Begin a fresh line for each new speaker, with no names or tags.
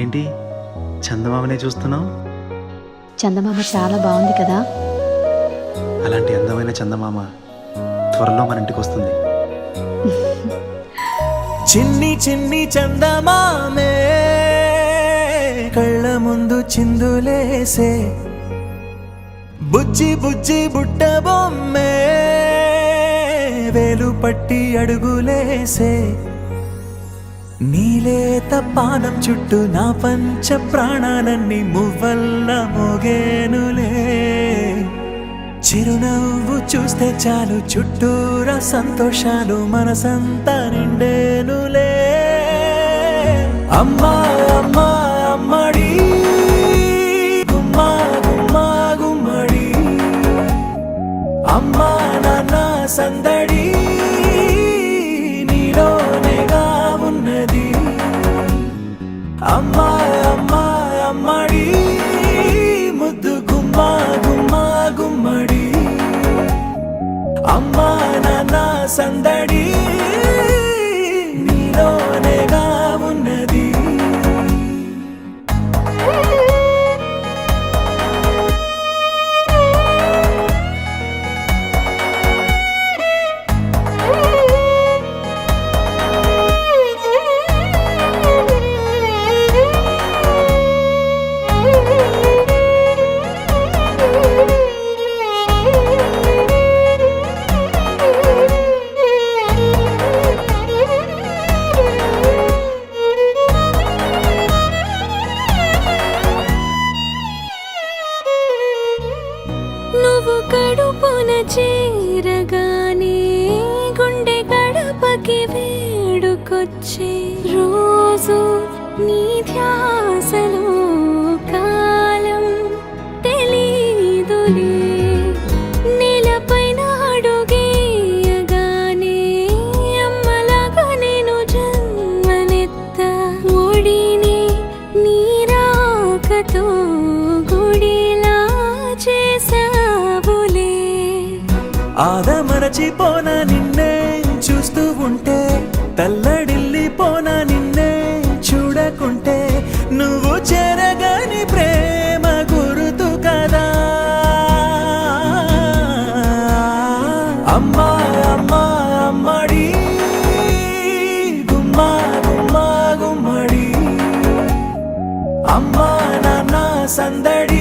ఏంటి చందమామనే చూస్తున్నావు?
చందమామ చాలా బాగుంది కదా.
అలాంటి అందమైన చందమామ త్వరలో మన ఇంటికి వస్తుంది.
చిన్ని చిన్ని చందమామే కళ్ళ ముందు చిందులేసే, బుజ్జి బుజ్జి బుట్ట బొమ్మే వేలు పట్టి అడుగులేసే, నీలేత పానం చుట్టూ నా పంచ ప్రాణాలన్నీ మువ్వల్ల మోగేనులే, చిరునవ్వు చూస్తే చాలు చుట్టూరా సంతోషాలు మనసంతా నిండేనులే. అమ్మా అమ్మా అమ్మడి గుమ్మా గుమ్మా గుమ్మడి, అమ్మా నాన్న సందడి నీలోనేగా ఉన్నది. అమ్మా అమ్మా అమ్మడి ముద్దు గుమ్మా గుమ్మా గుమ్మడి, అమ్మా నాన్న సందడి నీలోనేగా ఉన్నది.
నువ్వు కడుపున చేరగానే గుండె గడపకి వేడుకొచ్చే, రోజు నీ ధ్యాసలో కాలం తెలీదులే, నేలపైన అడుగేయగానే అమ్మలాగా నేను జన్మనెత్త, ఒడిని నీ రాకతో గుడిలా చేసావులే.
ఆదమరచిపోనా నిన్నే చూస్తూ ఉంటే, తల్లడిల్లిపోనా నిన్నే చూడకుంటే, నువ్వు చెరగని ప్రేమ గురుతు కదా. అమ్మా అమ్మా అమ్మడి గుమ్మా గుమ్మా గుమ్మడి, అమ్మా నాన్న సందడి